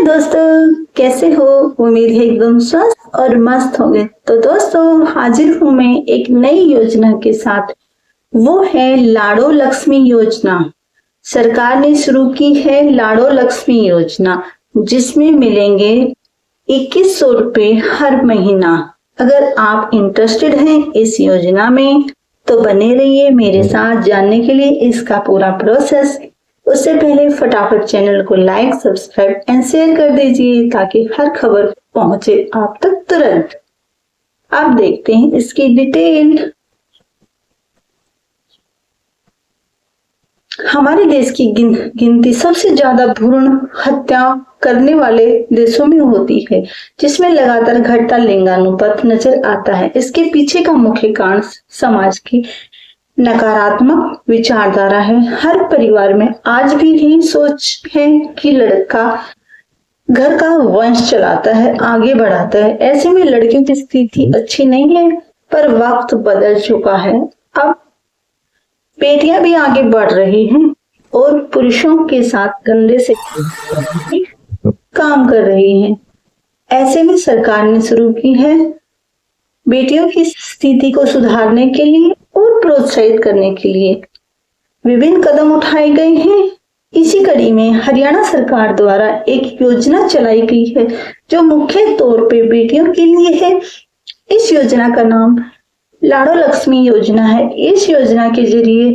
हाय दोस्तों, कैसे हो? उम्मीद है एकदम स्वस्थ और मस्त होंगे। तो दोस्तों, हाजिर हूँ मैं एक नई योजना के साथ। वो है लाड़ो लक्ष्मी योजना। सरकार ने शुरू की है लाड़ो लक्ष्मी योजना, जिसमें मिलेंगे 2100 रुपए हर महीना। अगर आप इंटरेस्टेड हैं इस योजना में तो बने रहिए मेरे साथ जानने के लिए इसका पूरा प्रोसेस। उससे पहले फटाफट चैनल को लाइक, सब्सक्राइब एंड शेयर कर दीजिए ताकि हर खबर पहुंचे आप तक तुरंत। आप देखते हैं इसकी डिटेल। हमारे देश की गिनती सबसे ज्यादा भ्रूण हत्या करने वाले देशों में होती है, जिसमें लगातार घटता लिंगानुपात नजर आता है। इसके पीछे का मुख्य कारण समाज की नकारात्मक विचारधारा है। हर परिवार में आज भी यही सोच है कि लड़का घर का वंश चलाता है, आगे बढ़ाता है। ऐसे में लड़कियों की स्थिति अच्छी नहीं है, पर वक्त बदल चुका है। अब बेटियां भी आगे बढ़ रही हैं और पुरुषों के साथ कंधे से काम कर रही हैं। ऐसे में सरकार ने शुरू की है बेटियों की स्थिति को सुधारने के लिए और प्रोत्साहित करने के लिए विभिन्न कदम उठाए गए हैं। इसी कड़ी में हरियाणा सरकार द्वारा एक योजना चलाई गई है जो मुख्य तौर पे बेटियों के लिए है। इस योजना का नाम लाड़ो लक्ष्मी योजना है। इस योजना के जरिए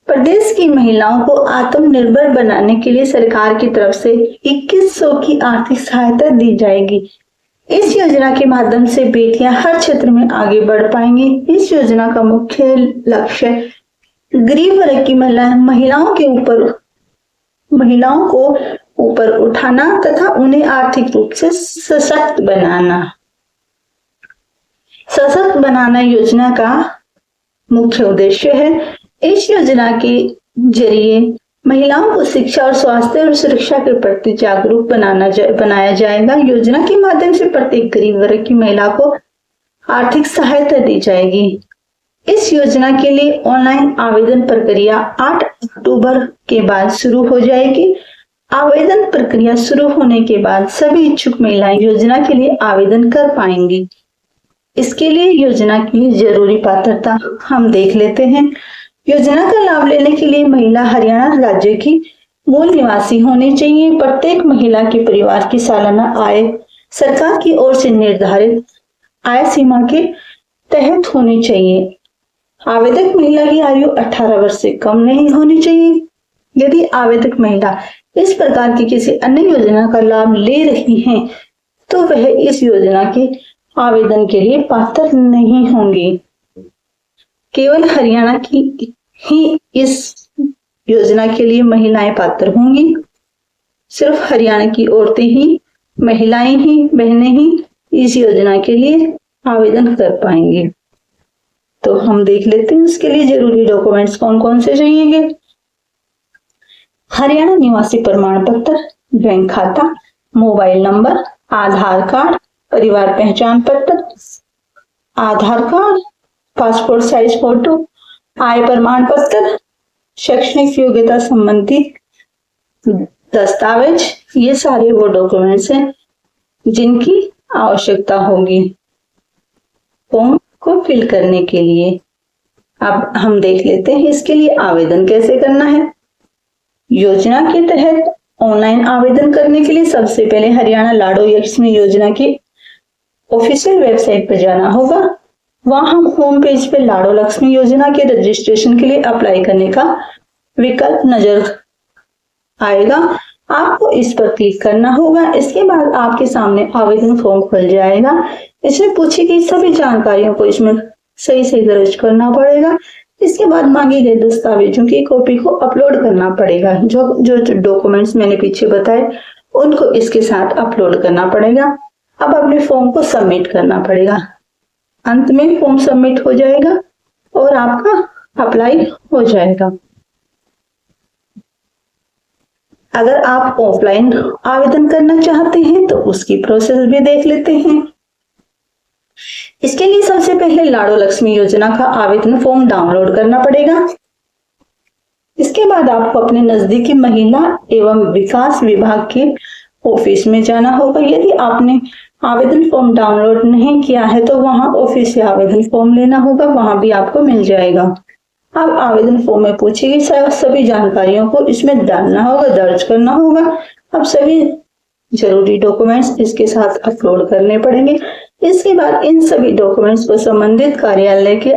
प्रदेश की महिलाओं को आत्मनिर्भर बनाने के लिए सरकार की तरफ से 2100 की आर्थिक सहायता दी जाएगी। इस योजना के माध्यम से बेटियां हर क्षेत्र में आगे बढ़ पाएंगी। इस योजना का मुख्य लक्ष्य गरीब वर्ग की महिलाओं को ऊपर उठाना तथा उन्हें आर्थिक रूप से सशक्त बनाना योजना का मुख्य उद्देश्य है। इस योजना के जरिए महिलाओं को शिक्षा और स्वास्थ्य और सुरक्षा के प्रति जागरूक बनाया जाएगा। योजना के माध्यम से प्रत्येक गरीब वर्ग की महिला को आर्थिक सहायता दी जाएगी। इस योजना के लिए ऑनलाइन आवेदन प्रक्रिया 8 अक्टूबर के बाद शुरू हो जाएगी। आवेदन प्रक्रिया शुरू होने के बाद सभी इच्छुक महिलाएं योजना के लिए आवेदन कर पाएंगी। इसके लिए योजना की जरूरी पात्रता हम देख लेते हैं। योजना का लाभ लेने के लिए महिला हरियाणा राज्य की मूल निवासी होनी चाहिए। प्रत्येक महिला के परिवार की सालाना आय सरकार की ओर से निर्धारित आय सीमा के तहत होनी चाहिए। आवेदक महिला की आयु 18 वर्ष से कम नहीं होनी चाहिए। यदि आवेदक महिला इस प्रकार की किसी अन्य योजना का लाभ ले रही है तो वह इस योजना के आवेदन के लिए पात्र नहीं होंगी। केवल हरियाणा की ही इस योजना के लिए महिलाएं पात्र होंगी। सिर्फ हरियाणा की औरतें ही, महिलाएं ही, बहनें ही इस योजना के लिए आवेदन कर पाएंगे। तो हम देख लेते हैं उसके लिए जरूरी डॉक्यूमेंट्स कौन कौन से चाहिएंगे। हरियाणा निवासी प्रमाण पत्र, बैंक खाता, मोबाइल नंबर, आधार कार्ड, परिवार पहचान पत्र, आधार कार्ड, पासपोर्ट साइज फोटो, आय प्रमाण पत्र, शैक्षणिक योग्यता संबंधी दस्तावेज, ये सारे वो डॉक्यूमेंट्स हैं जिनकी आवश्यकता होगी फॉर्म को फिल करने के लिए। अब हम देख लेते हैं इसके लिए आवेदन कैसे करना है। योजना के तहत ऑनलाइन आवेदन करने के लिए सबसे पहले हरियाणा लाड़ो लक्ष्मी योजना की ऑफिशियल वेबसाइट पर जाना होगा। वहां हम होम पेज पे लाड़ो लक्ष्मी योजना के रजिस्ट्रेशन के लिए अप्लाई करने का विकल्प नजर आएगा। आपको इस पर क्लिक करना होगा। इसके बाद आपके सामने आवेदन फॉर्म खुल जाएगा। इसमें पूछी गई सभी जानकारियों को इसमें सही दर्ज करना पड़ेगा। इसके बाद मांगे गए दस्तावेजों की कॉपी को अपलोड करना पड़ेगा। जो डॉक्यूमेंट्स मैंने पीछे बताए उनको इसके साथ अपलोड करना पड़ेगा। अब अपने फॉर्म को सबमिट करना पड़ेगा। अंत में फॉर्म सबमिट हो जाएगा और आपका अप्लाई हो जाएगा। अगर आप ऑफलाइन आवेदन करना चाहते हैं तो उसकी प्रोसेस भी देख लेते हैं। इसके लिए सबसे पहले लाड़ो लक्ष्मी योजना का आवेदन फॉर्म डाउनलोड करना पड़ेगा। इसके बाद आपको अपने नजदीकी महिला एवं विकास विभाग के ऑफिस में जाना होगा। यदि आपने आवेदन फॉर्म डाउनलोड नहीं किया है तो वहां ऑफिस से आवेदन फॉर्म लेना होगा, वहां भी आपको मिल जाएगा। अब आवेदन फॉर्म में पूछी गई सभी जानकारियों को इसमें डालना होगा, दर्ज करना होगा। अब सभी जरूरी डॉक्यूमेंट्स इसके साथ अपलोड करने पड़ेंगे। इसके बाद इन सभी डॉक्यूमेंट्स को संबंधित कार्यालय के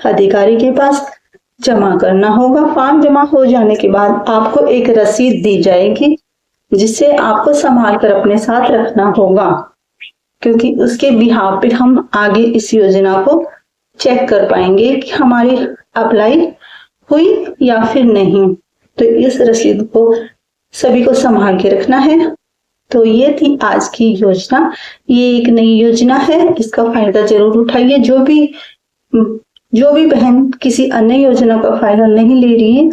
अधिकारी के पास जमा करना होगा। फॉर्म जमा हो जाने के बाद आपको एक रसीद दी जाएगी जिसे आपको संभाल कर अपने साथ रखना होगा, क्योंकि उसके बिहाफ पे हम आगे इस योजना को चेक कर पाएंगे कि हमारी अप्लाई हुई या फिर नहीं। तो इस रसीद को सभी को संभाल के रखना है। तो ये थी आज की योजना। ये एक नई योजना है, इसका फायदा जरूर उठाइए। जो भी बहन किसी अन्य योजना का फायदा नहीं ले रही है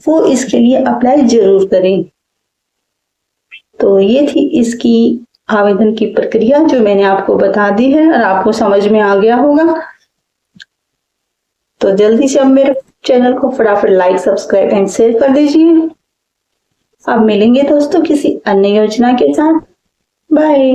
वो इसके लिए अप्लाई जरूर करें। तो ये थी इसकी आवेदन की प्रक्रिया जो मैंने आपको बता दी है और आपको समझ में आ गया होगा। तो जल्दी से अब मेरे चैनल को फटाफट लाइक, सब्सक्राइब एंड शेयर कर दीजिए। अब मिलेंगे दोस्तों किसी अन्य योजना के साथ। बाय।